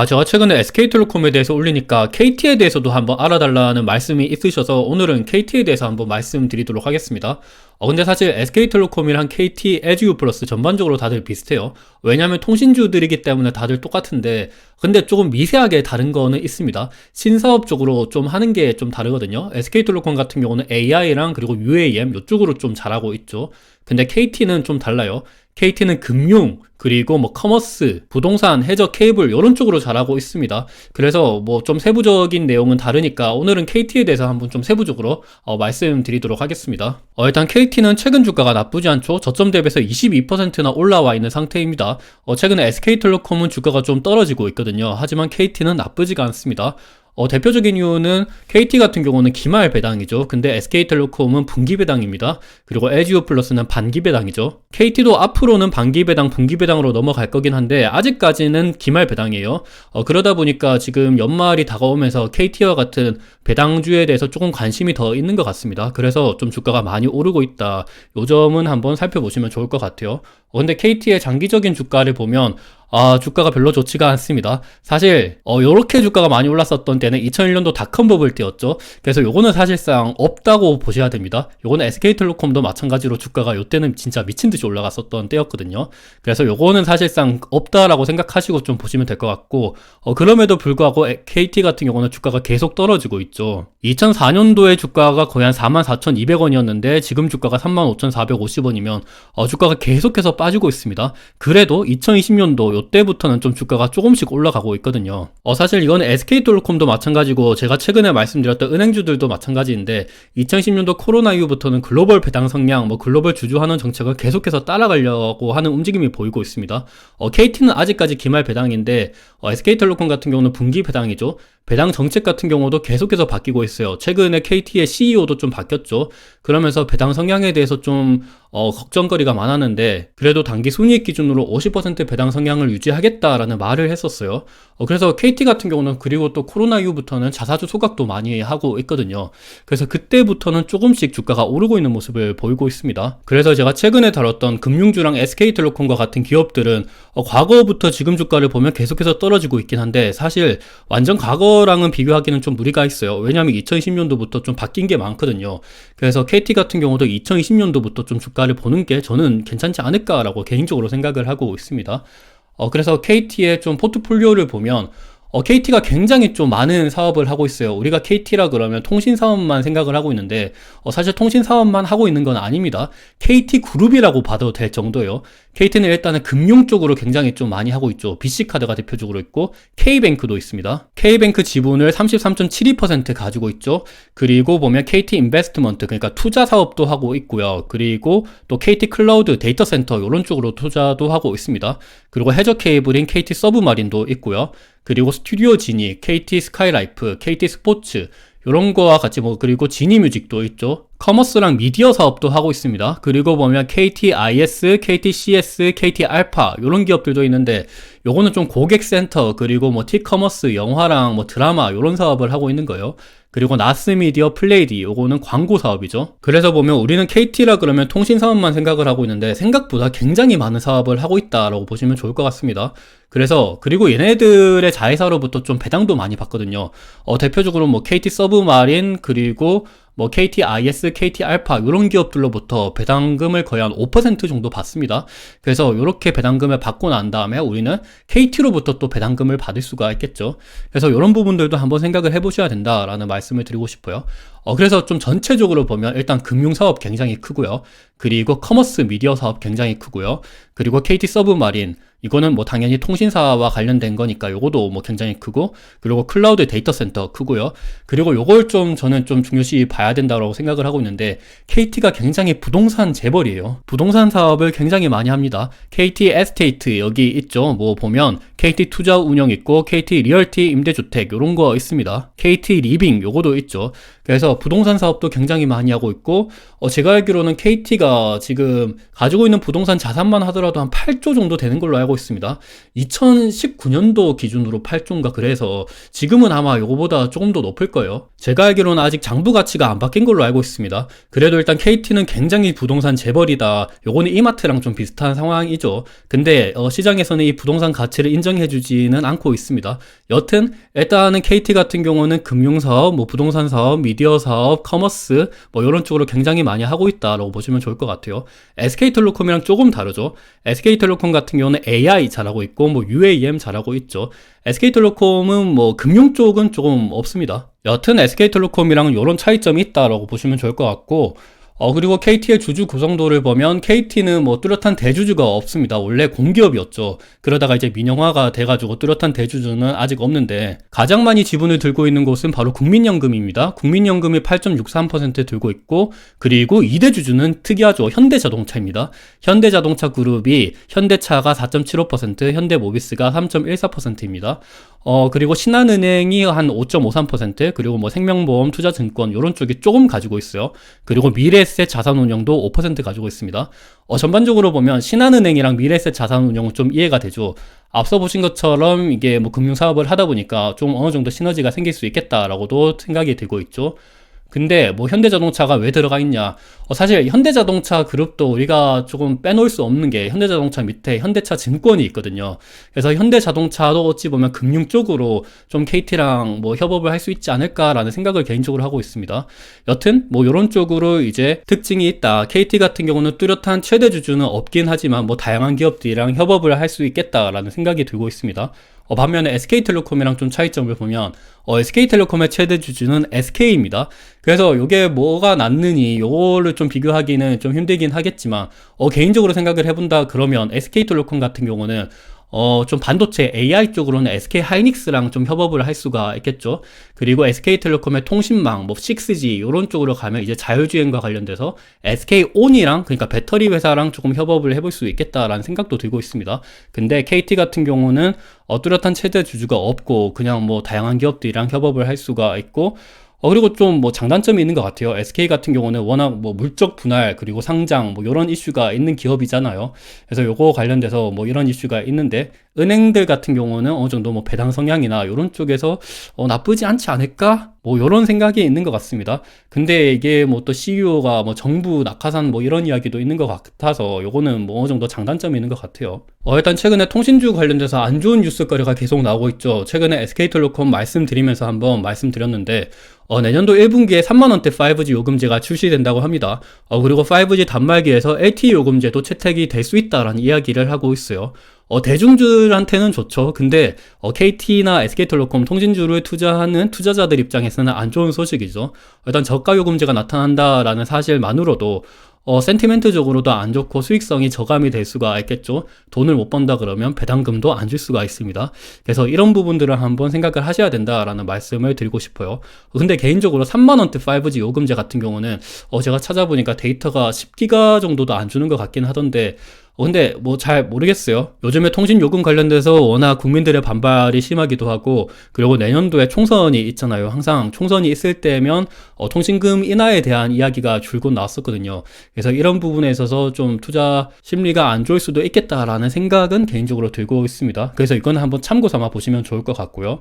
제가 최근에 SK텔레콤에 대해서 올리니까 KT에 대해서도 한번 알아달라는 말씀이 있으셔서 오늘은 KT에 대해서 한번 말씀드리도록 하겠습니다. 근데 사실 SK텔레콤이랑 KT, 에듀 플러스 전반적으로 다들 비슷해요. 왜냐면 통신주들이기 때문에 다들 똑같은데, 근데 조금 미세하게 다른 거는 있습니다. 신사업 쪽으로 좀 하는 게 좀 다르거든요. SK텔레콤 같은 경우는 AI랑 그리고 UAM 이쪽으로 좀 잘하고 있죠. 근데 KT는 좀 달라요. KT는 금융, 그리고 뭐 커머스, 부동산, 해저, 케이블 이런 쪽으로 잘하고 있습니다. 그래서 뭐 좀 세부적인 내용은 다르니까 오늘은 KT에 대해서 한번 좀 세부적으로 말씀드리도록 하겠습니다. 일단 KT는 최근 주가가 나쁘지 않죠. 저점 대비해서 22%나 올라와 있는 상태입니다. 최근에 SK텔레콤은 주가가 좀 떨어지고 있거든요. 하지만 KT는 나쁘지가 않습니다. 대표적인 이유는 KT 같은 경우는 기말 배당이죠. 근데 SK텔레콤은 분기 배당입니다. 그리고 LGU 플러스는 반기 배당이죠. KT도 앞으로는 반기 배당, 분기 배당으로 넘어갈 거긴 한데 아직까지는 기말 배당이에요. 그러다 보니까 지금 연말이 다가오면서 KT와 같은 배당주에 대해서 조금 관심이 더 있는 것 같습니다. 그래서 좀 주가가 많이 오르고 있다. 요 점은 한번 살펴보시면 좋을 것 같아요. 근데 KT의 장기적인 주가를 보면 주가가 별로 좋지가 않습니다. 사실 요렇게 주가가 많이 올랐었던 때는 2001년도 닷컴 버블 때였죠. 그래서 요거는 사실상 없다고 보셔야 됩니다. 요거는 SK텔레콤도 마찬가지로 주가가 요때는 진짜 미친듯이 올라갔었던 때였거든요. 그래서 요거는 사실상 없다라고 생각하시고 좀 보시면 될 것 같고, 그럼에도 불구하고 KT 같은 경우는 주가가 계속 떨어지고 있죠. 2004년도에 주가가 거의 한 44,200원이었는데 지금 주가가 35,450원이면 주가가 계속해서 빠지고 있습니다. 그래도 2020년도 요때부터는 좀 주가가 조금씩 올라가고 있거든요. 사실 이건 SK텔레콤도 마찬가지고 제가 최근에 말씀드렸던 은행주들도 마찬가지인데 2010년도 코로나 이후부터는 글로벌 배당 성량, 글로벌 주주환원 정책을 계속해서 따라가려고 하는 움직임이 보이고 있습니다. KT는 아직까지 기말 배당인데 SK텔레콤 같은 경우는 분기 배당이죠. 배당 정책 같은 경우도 계속해서 바뀌고 있어요. 최근에 KT의 CEO도 좀 바뀌었죠. 그러면서 배당 성향에 대해서 좀 걱정거리가 많았는데 그래도 단기 순이익 기준으로 50% 배당 성향을 유지하겠다라는 말을 했었어요. 그래서 KT 같은 경우는 그리고 또 코로나 이후부터는 자사주 소각도 많이 하고 있거든요. 그래서 그때부터는 조금씩 주가가 오르고 있는 모습을 보이고 있습니다. 그래서 제가 최근에 다뤘던 금융주랑 SK텔레콤과 같은 기업들은 과거부터 지금 주가를 보면 계속해서 떨어지고 있긴 한데 사실 완전 과거랑은 비교하기는 좀 무리가 있어요. 왜냐하면 2010년도부터 좀 바뀐 게 많거든요. 그래서 KT 같은 경우도 2020년도부터 좀 주가를 보는 게 저는 괜찮지 않을까라고 개인적으로 생각을 하고 있습니다. 그래서 KT의 좀 포트폴리오를 보면 KT가 굉장히 좀 많은 사업을 하고 있어요. 우리가 KT라 그러면 통신 사업만 생각을 하고 있는데 사실 통신 사업만 하고 있는 건 아닙니다. KT그룹이라고 봐도 될 정도예요. KT는 일단은 금융 쪽으로 굉장히 좀 많이 하고 있죠. BC카드가 대표적으로 있고 K뱅크도 있습니다. K뱅크 지분을 33.72% 가지고 있죠. 그리고 보면 KT인베스트먼트, 그러니까 투자 사업도 하고 있고요. 그리고 또 KT클라우드 데이터 센터 이런 쪽으로 투자도 하고 있습니다. 그리고 해저 케이블인 KT서브마린도 있고요. 그리고 스튜디오 지니, KT 스카이라이프, KT 스포츠 이런 거와 같이 그리고 지니뮤직도 있죠. 커머스랑 미디어 사업도 하고 있습니다. 그리고 보면 KTIS, KTCS, KT알파 이런 기업들도 있는데 요거는 좀 고객센터 그리고 T커머스, 영화랑 드라마 이런 사업을 하고 있는 거예요. 그리고 나스미디어 플레이디 요거는 광고 사업이죠. 그래서 보면 우리는 KT라 그러면 통신 사업만 생각을 하고 있는데 생각보다 굉장히 많은 사업을 하고 있다라고 보시면 좋을 것 같습니다. 그리고 얘네들의 자회사로부터 좀 배당도 많이 받거든요. 대표적으로 KT 서브마린 그리고 KTIS, KT알파 이런 기업들로부터 배당금을 거의 한 5% 정도 받습니다. 그래서 이렇게 배당금을 받고 난 다음에 우리는 KT로부터 또 배당금을 받을 수가 있겠죠. 그래서 이런 부분들도 한번 생각을 해보셔야 된다라는 말씀을 드리고 싶어요. 그래서 좀 전체적으로 보면 일단 금융사업 굉장히 크고요. 그리고 커머스 미디어 사업 굉장히 크고요. 그리고 KT 서브마린 이거는 당연히 통신사와 관련된 거니까 요거도 굉장히 크고, 그리고 클라우드 데이터 센터 크고요. 그리고 요걸 저는 좀 중요시 봐야 된다고 생각을 하고 있는데 KT가 굉장히 부동산 재벌이에요. 부동산 사업을 굉장히 많이 합니다. KT 에스테이트 여기 있죠. 보면 KT 투자 운영 있고 KT 리얼티 임대주택 요런 거 있습니다. KT 리빙 요거도 있죠. 그래서 부동산 사업도 굉장히 많이 하고 있고, 제가 알기로는 KT가 지금 가지고 있는 부동산 자산만 하더라도 한 8조 정도 되는 걸로 알고 있습니다. 2019년도 기준으로 8조인가 그래서 지금은 아마 이거보다 조금 더 높을 거예요. 제가 알기로는 아직 장부 가치가 안 바뀐 걸로 알고 있습니다. 그래도 일단 KT는 굉장히 부동산 재벌이다. 요거는 이마트랑 좀 비슷한 상황이죠. 근데 시장에서는 이 부동산 가치를 인정해주지는 않고 있습니다. 여튼 일단은 KT 같은 경우는 금융사업, 뭐 부동산 사업, 미디어 사업, 커머스 뭐 이런 쪽으로 굉장히 많이 하고 있다라고 보시면 좋을 것 같아요. SK텔레콤이랑 조금 다르죠. SK텔레콤 같은 경우는 AI 잘하고 있고 뭐 UAM 잘하고 있죠. SK텔레콤은 뭐 금융 쪽은 조금 없습니다. 여튼 SK텔레콤이랑 이런 차이점이 있다라고 보시면 좋을 것 같고, 그리고 KT의 주주 구성도를 보면 KT는 뭐 뚜렷한 대주주가 없습니다. 원래 공기업이었죠. 그러다가 이제 민영화가 돼가지고 뚜렷한 대주주는 아직 없는데, 가장 많이 지분을 들고 있는 곳은 바로 국민연금입니다. 국민연금이 8.63% 들고 있고, 그리고 2대 주주는 특이하죠. 현대자동차입니다. 현대자동차 그룹이 현대차가 4.75%, 현대모비스가 3.14%입니다. 그리고 신한은행이 한 5.53%, 그리고 뭐 생명보험, 투자증권 이런 쪽이 조금 가지고 있어요. 그리고 미래에셋 자산운용도 5% 가지고 있습니다. 전반적으로 보면 신한은행이랑 미래에셋 자산운용은 좀 이해가 되죠. 앞서 보신 것처럼 이게 뭐 금융사업을 하다 보니까 좀 어느 정도 시너지가 생길 수 있겠다라고도 생각이 들고 있죠. 근데 뭐 현대자동차가 왜 들어가 있냐? 사실 현대자동차 그룹도 우리가 조금 빼놓을 수 없는 게 현대자동차 밑에 현대차 증권이 있거든요. 그래서 현대자동차도 어찌 보면 금융 쪽으로 좀 KT랑 뭐 협업을 할 수 있지 않을까라는 생각을 개인적으로 하고 있습니다. 여튼 뭐 이런 쪽으로 이제 특징이 있다. KT 같은 경우는 뚜렷한 최대 주주는 없긴 하지만 뭐 다양한 기업들이랑 협업을 할 수 있겠다라는 생각이 들고 있습니다. 반면에 SK텔레콤이랑 좀 차이점을 보면 SK텔레콤의 최대 주주는 SK입니다. 그래서 이게 뭐가 낫느니 요거를 좀 비교하기는 좀 힘들긴 하겠지만 개인적으로 생각을 해본다 그러면 SK텔레콤 같은 경우는 좀 반도체 AI 쪽으로는 SK 하이닉스랑 좀 협업을 할 수가 있겠죠. 그리고 SK텔레콤의 통신망, 뭐 6G 이런 쪽으로 가면 이제 자율주행과 관련돼서 SK온이랑 그러니까 배터리 회사랑 조금 협업을 해볼 수 있겠다라는 생각도 들고 있습니다. 근데 KT 같은 경우는 뚜렷한 최대 주주가 없고 그냥 뭐 다양한 기업들이랑 협업을 할 수가 있고, 그리고 좀 뭐 장단점이 있는 것 같아요. SK 같은 경우는 워낙 뭐 물적 분할 그리고 상장 뭐 이런 이슈가 있는 기업이잖아요. 그래서 요거 관련돼서 뭐 이런 이슈가 있는데, 은행들 같은 경우는 어느 정도 뭐 배당 성향이나 이런 쪽에서 나쁘지 않지 않을까? 뭐 이런 생각이 있는 것 같습니다. 근데 이게 뭐 또 CEO가 뭐 정부 낙하산 뭐 이런 이야기도 있는 것 같아서 요거는 뭐 어느 정도 장단점이 있는 것 같아요. 일단 최근에 통신주 관련돼서 안 좋은 뉴스거리가 계속 나오고 있죠. 최근에 SK텔레콤 말씀드리면서 한번 말씀드렸는데 내년도 1분기에 3만원대 5G 요금제가 출시된다고 합니다. 그리고 5G 단말기에서 LTE 요금제도 채택이 될 수 있다라는 이야기를 하고 있어요. 대중들한테는 좋죠. 근데 KT나 SK텔레콤 통신주를 투자하는 투자자들 입장에서는 안 좋은 소식이죠. 일단 저가 요금제가 나타난다라는 사실만으로도 센티멘트적으로도 안 좋고 수익성이 저감이 될 수가 있겠죠. 돈을 못 번다 그러면 배당금도 안 줄 수가 있습니다. 그래서 이런 부분들을 한번 생각을 하셔야 된다라는 말씀을 드리고 싶어요. 근데 개인적으로 3만원대 5G 요금제 같은 경우는 제가 찾아보니까 데이터가 10기가 정도도 안 주는 것 같긴 하던데, 근데 뭐 잘 모르겠어요. 요즘에 통신 요금 관련돼서 워낙 국민들의 반발이 심하기도 하고, 그리고 내년도에 총선이 있잖아요. 항상 총선이 있을 때면 통신금 인하에 대한 이야기가 줄곧 나왔었거든요. 그래서 이런 부분에 있어서 좀 투자 심리가 안 좋을 수도 있겠다라는 생각은 개인적으로 들고 있습니다. 그래서 이거는 한번 참고 삼아 보시면 좋을 것 같고요.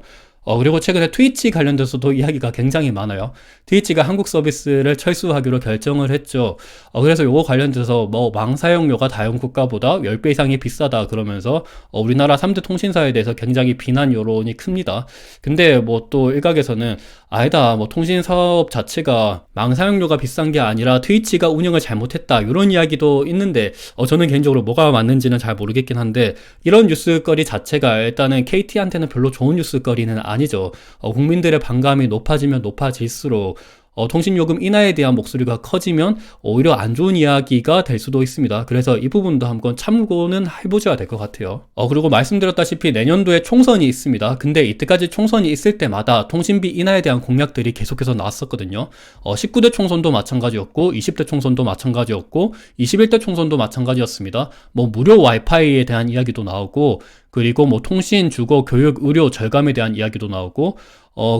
그리고 최근에 트위치 관련돼서도 이야기가 굉장히 많아요. 트위치가 한국 서비스를 철수하기로 결정을 했죠. 그래서 요거 관련돼서 뭐 망 사용료가 다른 국가보다 10배 이상이 비싸다 그러면서 우리나라 3대 통신사에 대해서 굉장히 비난 여론이 큽니다. 근데 뭐 또 일각에서는 아니다, 뭐 통신 사업 자체가 망 사용료가 비싼 게 아니라 트위치가 운영을 잘못했다 이런 이야기도 있는데 저는 개인적으로 뭐가 맞는지는 잘 모르겠긴 한데, 이런 뉴스거리 자체가 일단은 KT한테는 별로 좋은 뉴스거리는 아니죠. 국민들의 반감이 높아지면 높아질수록 통신요금 인하에 대한 목소리가 커지면 오히려 안 좋은 이야기가 될 수도 있습니다. 그래서 이 부분도 한번 참고는 해보셔야 될 것 같아요. 그리고 말씀드렸다시피 내년도에 총선이 있습니다. 근데 이때까지 총선이 있을 때마다 통신비 인하에 대한 공약들이 계속해서 나왔었거든요. 19대 총선도 마찬가지였고 20대 총선도 마찬가지였고 21대 총선도 마찬가지였습니다. 뭐 무료 와이파이에 대한 이야기도 나오고, 그리고 뭐 통신, 주거, 교육, 의료 절감에 대한 이야기도 나오고,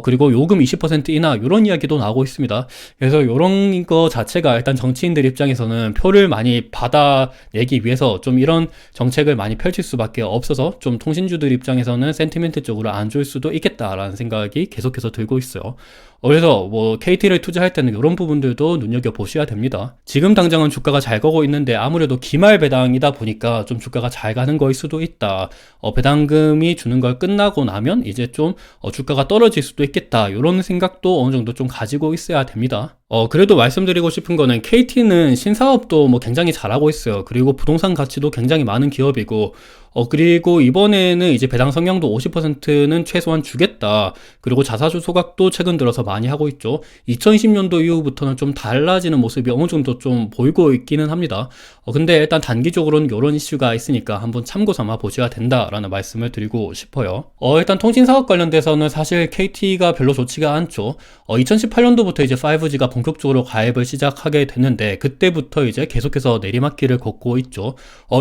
그리고 요금 20% 인하 이런 이야기도 나오고 있습니다. 그래서 이런 거 자체가 일단 정치인들 입장에서는 표를 많이 받아내기 위해서 좀 이런 정책을 많이 펼칠 수밖에 없어서 좀 통신주들 입장에서는 센티멘트 쪽으로 안 좋을 수도 있겠다라는 생각이 계속해서 들고 있어요. 그래서 뭐 KT를 투자할 때는 이런 부분들도 눈여겨보셔야 됩니다. 지금 당장은 주가가 잘 가고 있는데 아무래도 기말 배당이다 보니까 좀 주가가 잘 가는 거일 수도 있다. 배당금이 주는 걸 끝나고 나면 이제 좀 주가가 떨어질 수도 있겠다. 이런 생각도 어느 정도 좀 가지고 있어야 됩니다. 그래도 말씀드리고 싶은 거는 KT는 신사업도 뭐 굉장히 잘하고 있어요. 그리고 부동산 가치도 굉장히 많은 기업이고, 그리고 이번에는 이제 배당 성향도 50%는 최소한 주겠다. 그리고 자사주 소각도 최근 들어서 많이 하고 있죠. 2020년도 이후부터는 좀 달라지는 모습이 어느 정도 좀 보이고 있기는 합니다. 근데 일단 단기적으로는 이런 이슈가 있으니까 한번 참고 삼아 보셔야 된다라는 말씀을 드리고 싶어요. 일단 통신사업 관련돼서는 사실 KT가 별로 좋지가 않죠. 2018년도부터 이제 5G가 본격적으로 가입을 시작하게 됐는데 그때부터 이제 계속해서 내리막길을 걷고 있죠.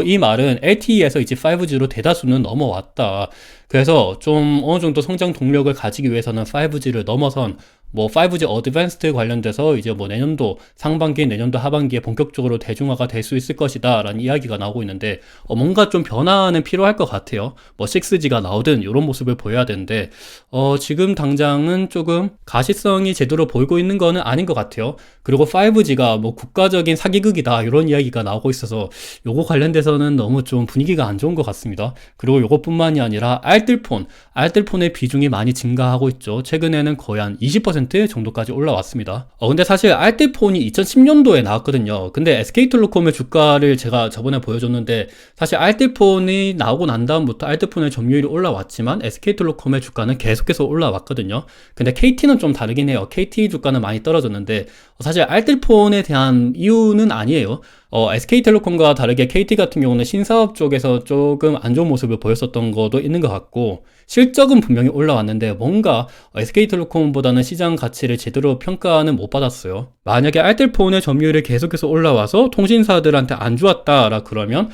이 말은 LTE에서 이제 5G로 대다수는 넘어왔다. 그래서 좀 어느 정도 성장 동력을 가지기 위해서는 5G를 넘어선 뭐 5G 어드밴스드 관련돼서 이제 뭐 내년도 상반기, 내년도 하반기에 본격적으로 대중화가 될 수 있을 것이다 라는 이야기가 나오고 있는데 뭔가 좀 변화는 필요할 것 같아요. 뭐 6G가 나오든 이런 모습을 보여야 되는데 지금 당장은 조금 가시성이 제대로 보이고 있는 거는 아닌 것 같아요. 그리고 5G가 뭐 국가적인 사기극이다 이런 이야기가 나오고 있어서 요거 관련돼서는 너무 좀 분위기가 안 좋은 것 같습니다. 그리고 요것뿐만이 아니라 알뜰폰의 비중이 많이 증가하고 있죠. 최근에는 거의 한 20% 정도까지 올라왔습니다. 근데 사실 알뜰폰이 2010년도에 나왔거든요. 근데 SK텔레콤의 주가를 제가 저번에 보여줬는데 사실 알뜰폰이 나오고 난 다음부터 알뜰폰의 점유율이 올라왔지만 SK텔레콤의 주가는 계속해서 올라왔거든요. 근데 KT는 좀 다르긴 해요. KT 주가는 많이 떨어졌는데 사실 알뜰폰에 대한 이유는 아니에요. SK텔레콤과 다르게 KT 같은 경우는 신사업 쪽에서 조금 안 좋은 모습을 보였었던 것도 있는 것 같고 실적은 분명히 올라왔는데 뭔가 SK텔레콤보다는 시장 가치를 제대로 평가는 못 받았어요. 만약에 알뜰폰의 점유율이 계속해서 올라와서 통신사들한테 안 좋았다라 그러면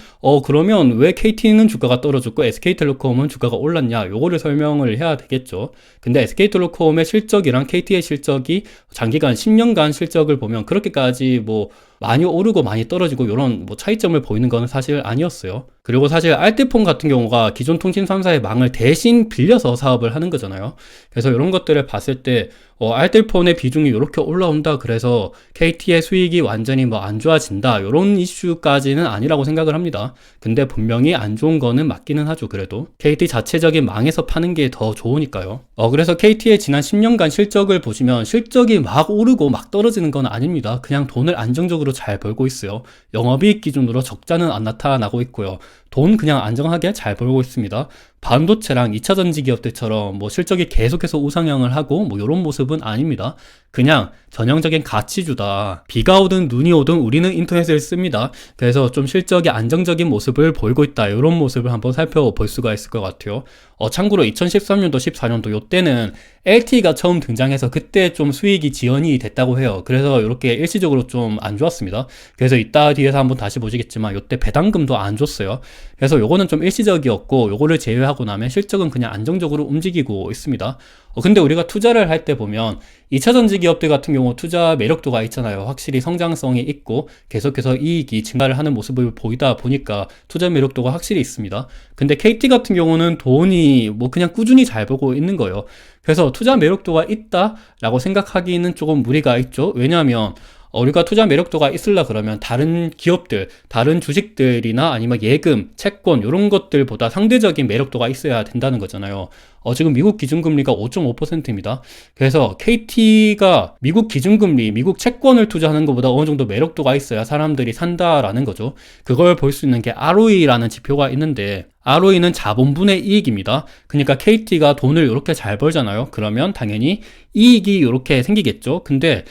그러면 왜 KT는 주가가 떨어졌고 SK텔레콤은 주가가 올랐냐 요거를 설명을 해야 되겠죠. 근데 SK텔레콤의 실적이랑 KT의 실적이 장기간 10년간 실적을 보면 그렇게까지 뭐 많이 오르고 많이 떨어지고 이런 뭐 차이점을 보이는 건 사실 아니었어요. 그리고 사실 알뜰폰 같은 경우가 기존 통신 3사의 망을 대신 빌려서 사업을 하는 거잖아요. 그래서 이런 것들을 봤을 때 알뜰폰의 비중이 이렇게 올라온다 그래서 KT의 수익이 완전히 뭐 안 좋아진다 이런 이슈까지는 아니라고 생각을 합니다. 근데 분명히 안 좋은 거는 맞기는 하죠. 그래도 KT 자체적인 망에서 파는 게 더 좋으니까요. 그래서 KT의 지난 10년간 실적을 보시면 실적이 막 오르고 막 떨어지는 건 아닙니다. 그냥 돈을 안정적으로 잘 벌고 있어요. 영업이익 기준으로 적자는 안 나타나고 있고요. 돈 그냥 안정하게 잘 벌고 있습니다. 반도체랑 2차전지 기업들처럼 뭐 실적이 계속해서 우상향을 하고 뭐 이런 모습은 아닙니다. 그냥 전형적인 가치주다. 비가 오든 눈이 오든 우리는 인터넷을 씁니다. 그래서 좀 실적이 안정적인 모습을 보이고 있다. 이런 모습을 한번 살펴볼 수가 있을 것 같아요. 참고로 2013년도, 14년도 요때는 LTE가 처음 등장해서 그때 좀 수익이 지연이 됐다고 해요. 그래서 이렇게 일시적으로 좀 안 좋았습니다. 그래서 이따 뒤에서 한번 다시 보시겠지만 요때 배당금도 안 줬어요. 그래서 요거는 좀 일시적이었고 요거를 제외하고 나면 실적은 그냥 안정적으로 움직이고 있습니다. 근데 우리가 투자를 할 때 보면 2차전지 기업들 같은 경우 투자 매력도가 있잖아요. 확실히 성장성이 있고 계속해서 이익이 증가를 하는 모습을 보이다 보니까 투자 매력도가 확실히 있습니다. 근데 KT 같은 경우는 돈이 뭐 그냥 꾸준히 잘 벌고 있는 거예요. 그래서 투자 매력도가 있다라고 생각하기는 조금 무리가 있죠. 왜냐하면 우리가 투자 매력도가 있으려 그러면 다른 기업들, 다른 주식들이나 아니면 예금, 채권 이런 것들보다 상대적인 매력도가 있어야 된다는 거잖아요. 지금 미국 기준금리가 5.5%입니다. 그래서 KT가 미국 기준금리, 미국 채권을 투자하는 것보다 어느 정도 매력도가 있어야 사람들이 산다라는 거죠. 그걸 볼 수 있는 게 ROE라는 지표가 있는데 ROE는 자본분의 이익입니다. 그러니까 KT가 돈을 이렇게 잘 벌잖아요. 그러면 당연히 이익이 이렇게 생기겠죠. 근데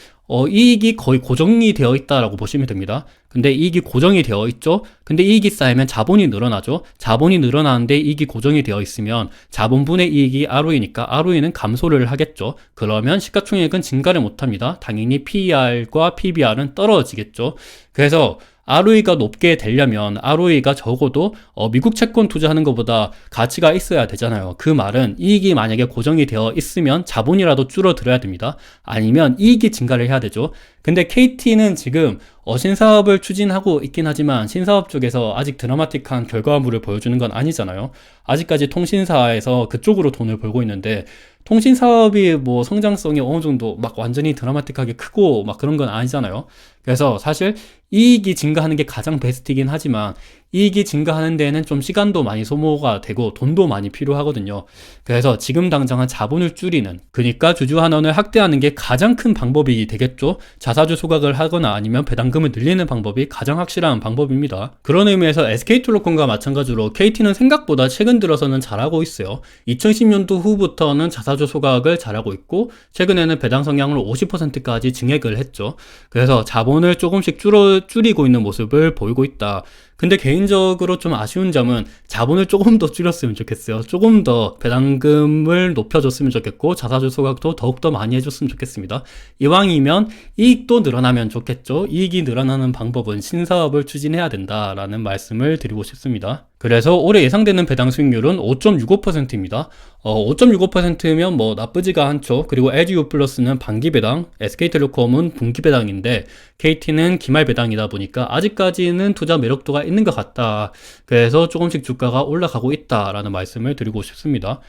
이익이 거의 고정이 되어 있다라고 보시면 됩니다. 근데 이익이 고정이 되어 있죠. 근데 이익이 쌓이면 자본이 늘어나죠. 자본이 늘어나는데 이익이 고정이 되어 있으면 자본분의 이익이 ROE니까 ROE는 감소를 하겠죠. 그러면 시가총액은 증가를 못합니다. 당연히 PER과 PBR은 떨어지겠죠. 그래서 ROE가 높게 되려면 ROE가 적어도 미국 채권 투자하는 것보다 가치가 있어야 되잖아요. 그 말은 이익이 만약에 고정이 되어 있으면 자본이라도 줄어들어야 됩니다. 아니면 이익이 증가를 해야 되죠. 근데 KT는 지금 신사업을 추진하고 있긴 하지만 신사업 쪽에서 아직 드라마틱한 결과물을 보여주는 건 아니잖아요. 아직까지 통신사에서 그쪽으로 돈을 벌고 있는데 통신사업이 뭐 성장성이 어느 정도 막 완전히 드라마틱하게 크고 막 그런 건 아니잖아요. 그래서 사실 이익이 증가하는 게 가장 베스트이긴 하지만 이익이 증가하는 데에는 좀 시간도 많이 소모가 되고 돈도 많이 필요하거든요. 그래서 지금 당장은 자본을 줄이는, 그러니까 주주환원을 확대하는 게 가장 큰 방법이 되겠죠. 자사주 소각을 하거나 아니면 배당금을 늘리는 방법이 가장 확실한 방법입니다. 그런 의미에서 SK텔레콤과 마찬가지로 KT는 생각보다 최근 들어서는 잘하고 있어요. 2010년도 후부터는 자사주 소각을 잘하고 있고 최근에는 배당 성향을 50%까지 증액을 했죠. 그래서 자본을 조금씩 줄이고 있는 모습을 보이고 있다. 근데 개인적으로 좀 아쉬운 점은 자본을 조금 더 줄였으면 좋겠어요. 조금 더 배당금을 높여줬으면 좋겠고 자사주 소각도 더욱더 많이 해줬으면 좋겠습니다. 이왕이면 이익도 늘어나면 좋겠죠. 이익이 늘어나는 방법은 신사업을 추진해야 된다라는 말씀을 드리고 싶습니다. 그래서 올해 예상되는 배당 수익률은 5.65%입니다. 5.65%면 뭐 나쁘지가 않죠. 그리고 LGU 플러스는 반기 배당, SK텔레콤은 분기 배당인데 KT는 기말 배당이다 보니까 아직까지는 투자 매력도가 있는 것 같다. 그래서 조금씩 주가가 올라가고 있다라는 말씀을 드리고 싶습니다.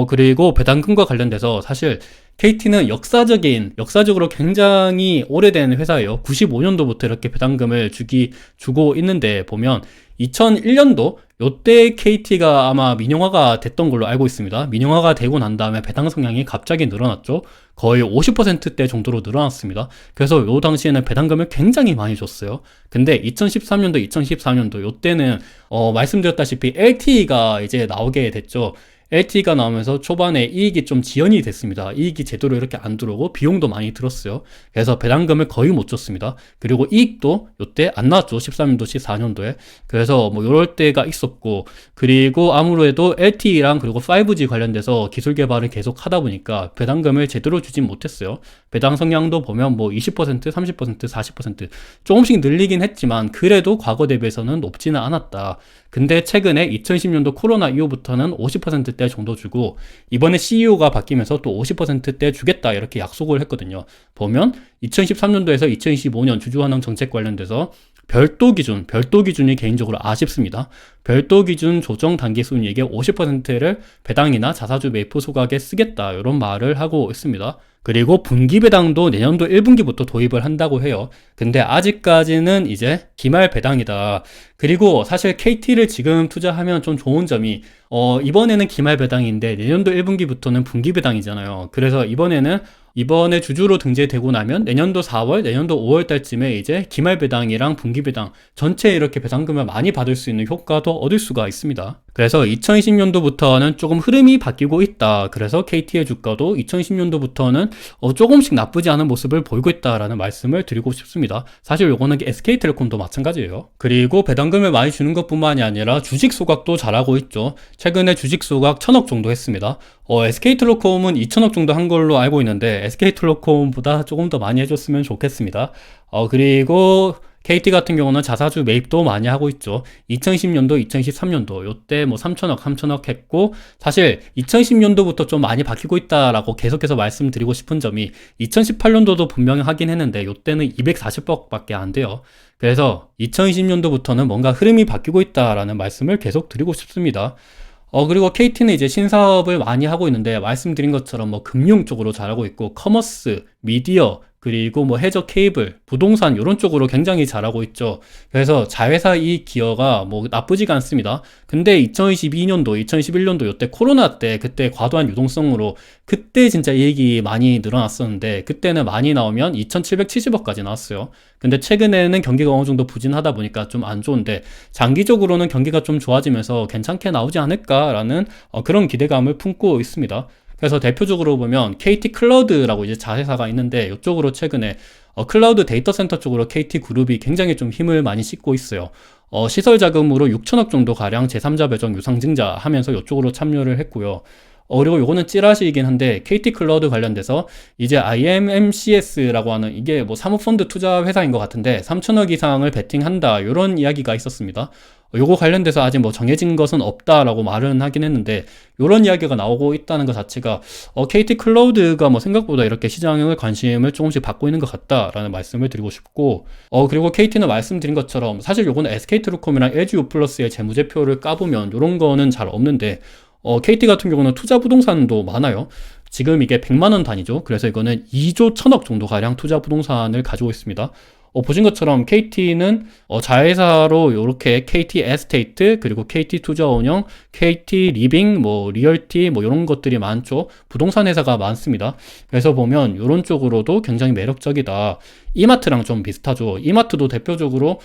그리고 배당금과 관련돼서 사실 KT는 역사적으로 굉장히 오래된 회사예요. 95년도부터 이렇게 배당금을 주고 있는데 보면 2001년도 요때 KT가 아마 민영화가 됐던 걸로 알고 있습니다. 민영화가 되고 난 다음에 배당 성향이 갑자기 늘어났죠. 거의 50%대 정도로 늘어났습니다. 그래서 요 당시에는 배당금을 굉장히 많이 줬어요. 근데 2013년도, 2014년도 요때는 말씀드렸다시피 LTE가 이제 나오게 됐죠. LTE가 나오면서 초반에 이익이 좀 지연이 됐습니다. 이익이 제대로 이렇게 안 들어오고 비용도 많이 들었어요. 그래서 배당금을 거의 못 줬습니다. 그리고 이익도 요때 안 나왔죠. 13년도, 14년도에. 그래서 뭐 요럴 때가 있었고, 그리고 아무래도 LTE랑 그리고 5G 관련돼서 기술 개발을 계속 하다 보니까 배당금을 제대로 주진 못했어요. 배당 성향도 보면 뭐 20%, 30%, 40% 조금씩 늘리긴 했지만 그래도 과거 대비해서는 높지는 않았다. 근데 최근에 2010년도 코로나 이후부터는 50%대 정도 주고 이번에 CEO가 바뀌면서 또 50%대 주겠다 이렇게 약속을 했거든요. 보면 2013년도에서 2025년 주주환원 정책 관련돼서 별도 기준이 개인적으로 아쉽습니다. 별도 기준 조정 단기 순이익의 50%를 배당이나 자사주 매입 소각에 쓰겠다 이런 말을 하고 있습니다. 그리고 분기 배당도 내년도 1분기부터 도입을 한다고 해요. 근데 아직까지는 이제 기말 배당이다. 그리고 사실 KT를 지금 투자하면 좀 좋은 점이 이번에는 기말 배당인데 내년도 1분기부터는 분기 배당이잖아요. 그래서 이번에 주주로 등재되고 나면 내년도 4월, 내년도 5월 달쯤에 이제 기말 배당이랑 분기 배당 전체 이렇게 배당금을 많이 받을 수 있는 효과도 얻을 수가 있습니다. 그래서 2020년도부터는 조금 흐름이 바뀌고 있다. 그래서 KT의 주가도 2020년도부터는 조금씩 나쁘지 않은 모습을 보이고 있다라는 말씀을 드리고 싶습니다. 사실 요거는 SK텔레콤도 마찬가지예요. 그리고 배당금을 많이 주는 것뿐만이 아니라 주식 소각도 잘하고 있죠. 최근에 주식 소각 1,000억 정도 했습니다. SK텔레콤은 2,000억 정도 한 걸로 알고 있는데 SK텔레콤보다 조금 더 많이 해줬으면 좋겠습니다. 그리고 KT 같은 경우는 자사주 매입도 많이 하고 있죠. 2010년도, 2013년도 요때 뭐 3,000억, 3,000억 했고 사실 2010년도부터 좀 많이 바뀌고 있다라고 계속해서 말씀드리고 싶은 점이 2018년도도 분명히 하긴 했는데 요때는 240억밖에 안 돼요. 그래서 2020년도부터는 뭔가 흐름이 바뀌고 있다라는 말씀을 계속 드리고 싶습니다. 그리고 KT는 이제 신사업을 많이 하고 있는데 말씀드린 것처럼 뭐 금융 쪽으로 잘하고 있고 커머스, 미디어, 그리고 뭐 해저 케이블, 부동산 이런 쪽으로 굉장히 잘하고 있죠. 그래서 자회사 이익 기여가 뭐 나쁘지가 않습니다. 근데 2022년도, 2021년도 이때 코로나 때 그때 과도한 유동성으로 그때 진짜 이익이 많이 늘어났었는데 그때는 많이 나오면 2,770억까지 나왔어요. 근데 최근에는 경기가 어느 정도 부진하다 보니까 좀 안 좋은데 장기적으로는 경기가 좀 좋아지면서 괜찮게 나오지 않을까라는 그런 기대감을 품고 있습니다. 그래서 대표적으로 보면 KT 클라우드라고 이제 자회사가 있는데 이쪽으로 최근에 클라우드 데이터 센터 쪽으로 KT 그룹이 굉장히 좀 힘을 많이 싣고 있어요. 시설 자금으로 6천억 정도 가량 제3자 배정 유상증자 하면서 이쪽으로 참여를 했고요. 그리고 요거는 찌라시이긴 한데 KT 클라우드 관련돼서 이제 IMMCS라고 하는 이게 뭐 사모펀드 투자 회사인 것 같은데 3천억 이상을 베팅한다 이런 이야기가 있었습니다. 요거 관련돼서 아직 뭐 정해진 것은 없다라고 말은 하긴 했는데 요런 이야기가 나오고 있다는 것 자체가 KT 클라우드가 뭐 생각보다 이렇게 시장을 관심을 조금씩 받고 있는 것 같다라는 말씀을 드리고 싶고 그리고 KT는 말씀드린 것처럼 사실 요거는 SK텔레콤이랑 LG유플러스의 재무제표를 까보면 요런 거는 잘 없는데 KT 같은 경우는 투자 부동산도 많아요. 지금 이게 100만 원 단위죠. 그래서 이거는 2조 1000억 정도 가량 투자 부동산을 가지고 있습니다. 보신 것처럼 KT는 자회사로 이렇게 KT 에스테이트 그리고 KT 투자운영, KT 리빙, 뭐 리얼티 뭐 이런 것들이 많죠. 부동산 회사가 많습니다. 그래서 보면 이런 쪽으로도 굉장히 매력적이다. 이마트랑 좀 비슷하죠. 이마트도 대표적으로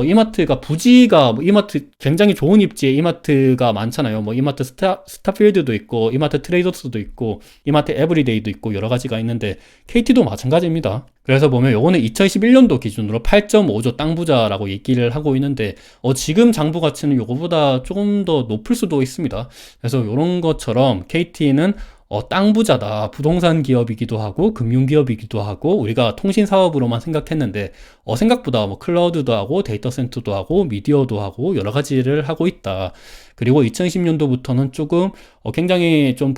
이마트가 부지가 뭐 이마트 굉장히 좋은 입지에 이마트가 많잖아요. 뭐 이마트 스타필드도 있고 이마트 트레이더스도 있고 이마트 에브리데이도 있고 여러 가지가 있는데 KT도 마찬가지입니다. 그래서 보면 요거는 2021년도 기준으로 8.5조 땅 부자라고 얘기를 하고 있는데 지금 장부 가치는 요거보다 조금 더 높을 수도 있습니다. 그래서 요런 것처럼 KT는 땅 부자다. 부동산 기업이기도 하고 금융 기업이기도 하고 우리가 통신 사업으로만 생각했는데 생각보다 뭐 클라우드도 하고 데이터 센터도 하고 미디어도 하고 여러 가지를 하고 있다. 그리고 2020년도부터는 조금 굉장히 좀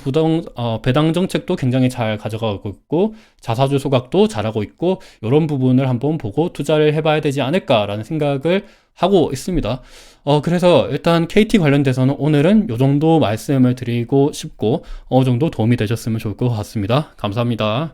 배당 정책도 굉장히 잘 가져가고 있고 자사주 소각도 잘하고 있고 이런 부분을 한번 보고 투자를 해봐야 되지 않을까라는 생각을 하고 있습니다. 그래서 일단 KT 관련돼서는 오늘은 이 정도 말씀을 드리고 싶고 어느 정도 도움이 되셨으면 좋을 것 같습니다. 감사합니다.